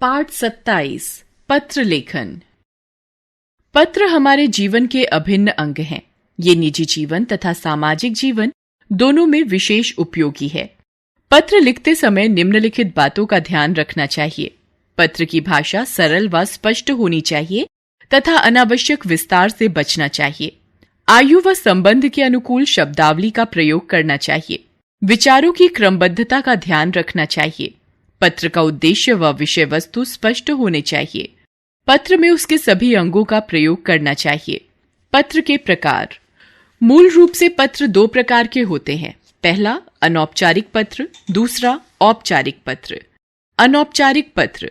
पाठ 27 पत्र लेखन। पत्र हमारे जीवन के अभिन्न अंग हैं। ये निजी जीवन तथा सामाजिक जीवन दोनों में विशेष उपयोगी है। पत्र लिखते समय निम्नलिखित बातों का ध्यान रखना चाहिए। पत्र की भाषा सरल व स्पष्ट होनी चाहिए तथा अनावश्यक विस्तार से बचना चाहिए। आयु व संबंध के अनुकूल शब्दावली का प्रयोग करना चाहिए। विचारों की क्रमबद्धता का ध्यान रखना चाहिए। पत्र का उद्देश्य व विषय वस्तु स्पष्ट होने चाहिए। पत्र में उसके सभी अंगों का प्रयोग करना चाहिए। पत्र के प्रकार। मूल रूप से पत्र दो प्रकार के होते हैं। पहला अनौपचारिक पत्र, दूसरा औपचारिक पत्र। अनौपचारिक पत्र,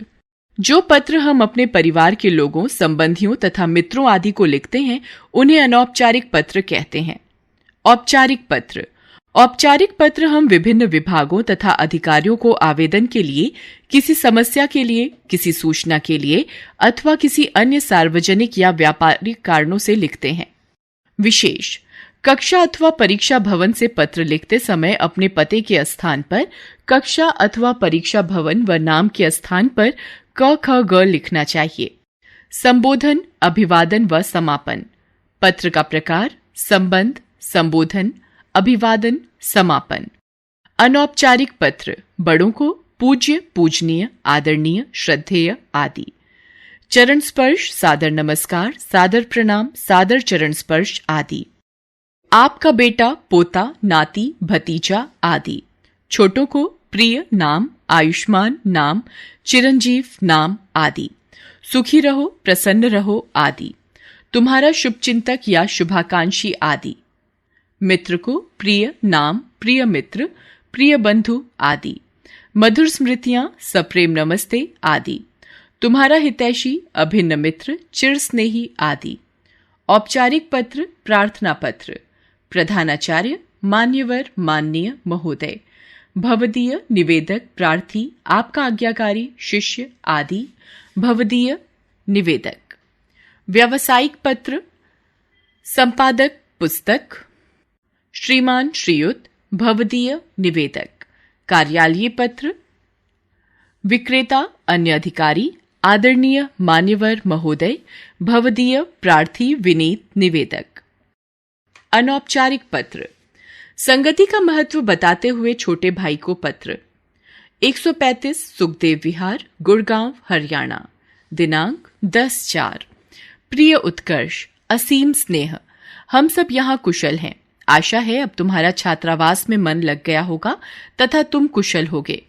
जो पत्र हम अपने परिवार के लोगों, संबंधियों तथा मित्रों आदि को लिखते हैं, उन्हें अनौपचारिक पत्र कहते हैं। औपचारिक पत्र, औपचारिक पत्र हम विभिन्न विभागों तथा अधिकारियों को आवेदन के लिए, किसी समस्या के लिए, किसी सूचना के लिए अथवा किसी अन्य सार्वजनिक या व्यापारिक कारणों से लिखते हैं। विशेष, कक्षा अथवा परीक्षा भवन से पत्र लिखते समय अपने पते के स्थान पर कक्षा अथवा परीक्षा भवन व नाम के स्थान पर क ख ग लिखना चाहिए। संबोधन, अभिवादन व समापन। पत्र का प्रकार संबंध, संबोधन, अभिवादन, समापन। अनौपचारिक पत्र, बड़ों को पूज्य, पूजनीय, आदरणीय, श्रद्धेय आदि। चरण स्पर्श, सादर नमस्कार, सादर प्रणाम, सादर चरण स्पर्श आदि। आपका बेटा, पोता, नाती, भतीजा आदि। छोटों को प्रिय नाम, आयुष्मान नाम, चिरंजीव नाम आदि। सुखी रहो, प्रसन्न रहो आदि। तुम्हारा शुभचिंतक या शुभाकांक्षी आदि। मित्र को प्रिय नाम, प्रिय मित्र, प्रिय बंधु आदि। मधुर स्मृतियां, सप्रेम नमस्ते आदि। तुम्हारा हितैषी, अभिन्न मित्र, चिर स्नेही आदि। औपचारिक पत्र, प्रार्थना पत्र। प्रधानाचार्य, मान्यवर, माननीय, महोदय। भवदीय, निवेदक, प्रार्थी, आपका आज्ञाकारी, शिष्य आदि। भवदीय, निवेदक। व्यावसायिक पत्र, संपादक, पुस्तक। श्रीमान, श्रीयुत, भवदीय, निवेदक। कार्यालयीय पत्र, विक्रेता, अन्य अधिकारी, आदरणीय, मान्यवर, महोदय, भवदीय, प्रार्थी, विनीत, निवेदक। अनौपचारिक पत्र, संगति का महत्व बताते हुए छोटे भाई को पत्र। 135 सुखदेव विहार, गुड़गांव, हरियाणा। दिनांक 10/4। प्रिय उत्कर्ष, असीम स्नेह। हम सब यहाँ कुशल हैं। आशा है अब तुम्हारा छात्रावास में मन लग गया होगा तथा तुम कुशल होगे।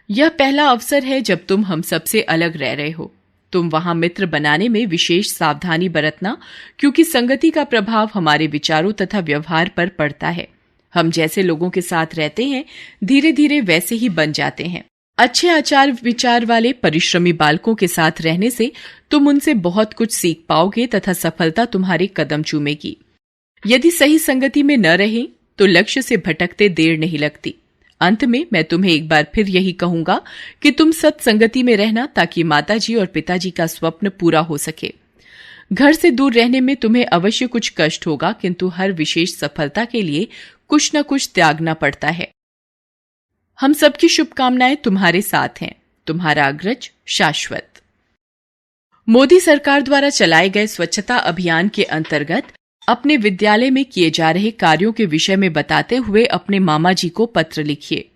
यह पहला अवसर है जब तुम हम सबसे अलग रह रहे हो। तुम वहां मित्र बनाने में विशेष सावधानी बरतना, क्योंकि संगति का प्रभाव हमारे विचारों तथा व्यवहार पर पड़ता है। हम जैसे लोगों के साथ रहते हैं, धीरे धीरे वैसे ही बन जाते हैं। अच्छे आचार विचार वाले परिश्रमी बालकों के साथ रहने से तुम उनसे बहुत कुछ सीख पाओगे तथा सफलता तुम्हारे कदम चूमेगी। यदि सही संगति में न रहे तो लक्ष्य से भटकते देर नहीं लगती। अंत में मैं तुम्हें एक बार फिर यही कहूंगा कि तुम सत्संगति में रहना, ताकि माताजी और पिताजी का स्वप्न पूरा हो सके। घर से दूर रहने में तुम्हें अवश्य कुछ कष्ट होगा, किंतु हर विशेष सफलता के लिए कुछ न कुछ त्यागना पड़ता है। हम सबकी शुभकामनाएं तुम्हारे साथ हैं। तुम्हारा अग्रज, शाश्वत। मोदी सरकार द्वारा चलाए गए स्वच्छता अभियान के अंतर्गत अपने विद्यालय में किए जा रहे कार्यों के विषय में बताते हुए अपने मामा जी को पत्र लिखिए।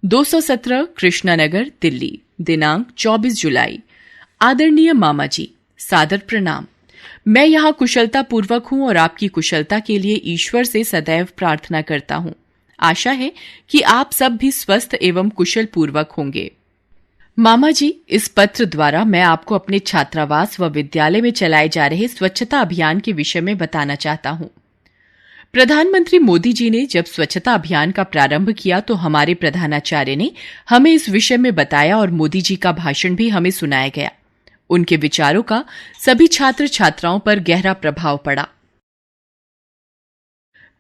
217 कृष्णानगर, दिल्ली। दिनांक 24 जुलाई। आदरणीय मामा जी, सादर प्रणाम। मैं यहाँ कुशलता पूर्वक हूँ और आपकी कुशलता के लिए ईश्वर से सदैव प्रार्थना करता हूँ। आशा है कि आप सब भी स्वस्थ एवं कुशल पूर्वक होंगे। मामा जी, इस पत्र द्वारा मैं आपको अपने छात्रावास व विद्यालय में चलाए जा रहे स्वच्छता अभियान के विषय में बताना चाहता हूं। प्रधानमंत्री मोदी जी ने जब स्वच्छता अभियान का प्रारंभ किया तो हमारे प्रधानाचार्य ने हमें इस विषय में बताया और मोदी जी का भाषण भी हमें सुनाया गया। उनके विचारों का सभी छात्र छात्राओं पर गहरा प्रभाव पड़ा।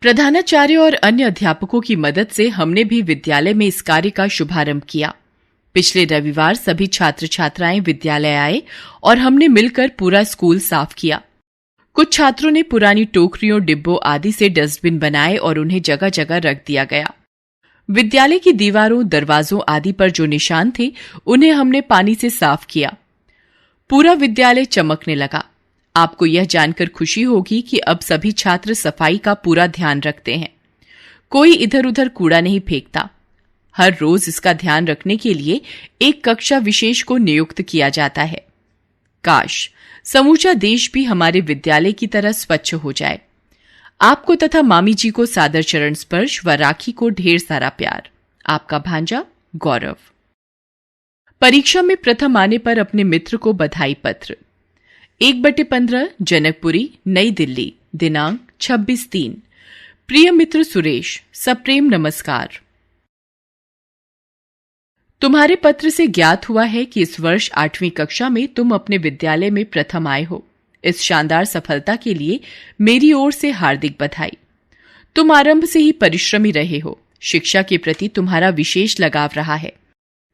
प्रधानाचार्य और अन्य अध्यापकों की मदद से हमने भी विद्यालय में इस कार्य का शुभारंभ किया। पिछले रविवार सभी छात्र छात्राएं विद्यालय आए और हमने मिलकर पूरा स्कूल साफ किया। कुछ छात्रों ने पुरानी टोकरियों, डिब्बों आदि से डस्टबिन बनाए और उन्हें जगह जगह रख दिया गया। विद्यालय की दीवारों, दरवाजों आदि पर जो निशान थे उन्हें हमने पानी से साफ किया। पूरा विद्यालय चमकने लगा। आपको यह जानकर खुशी होगी कि अब सभी छात्र सफाई का पूरा ध्यान रखते हैं। कोई इधर उधर कूड़ा नहीं फेंकता। हर रोज इसका ध्यान रखने के लिए एक कक्षा विशेष को नियुक्त किया जाता है। काश समूचा देश भी हमारे विद्यालय की तरह स्वच्छ हो जाए। आपको तथा मामी जी को सादर चरण स्पर्श व राखी को ढेर सारा प्यार। आपका भांजा गौरव। परीक्षा में प्रथम आने पर अपने मित्र को बधाई पत्र। 1/15 जनकपुरी, नई दिल्ली, दिनांक 26/3। प्रिय मित्र सुरेश, सप्रेम नमस्कार। तुम्हारे पत्र से ज्ञात हुआ है कि इस वर्ष 8वीं कक्षा में तुम अपने विद्यालय में प्रथम आए हो। इस शानदार सफलता के लिए मेरी ओर से हार्दिक बधाई। तुम आरंभ से ही परिश्रमी रहे हो। शिक्षा के प्रति तुम्हारा विशेष लगाव रहा है।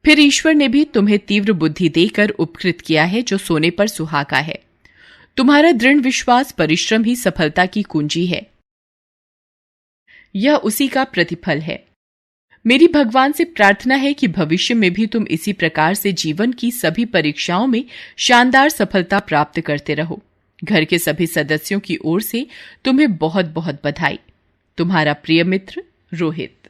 फिर ईश्वर ने भी तुम्हें तीव्र बुद्धि देकर उपकृत किया है, जो सोने पर सुहागा है। तुम्हारा दृढ़ विश्वास, परिश्रम ही सफलता की कुंजी है। यह उसी का प्रतिफल है। मेरी भगवान से प्रार्थना है कि भविष्य में भी तुम इसी प्रकार से जीवन की सभी परीक्षाओं में शानदार सफलता प्राप्त करते रहो। घर के सभी सदस्यों की ओर से तुम्हें बहुत बहुत बधाई। तुम्हारा प्रिय मित्र रोहित।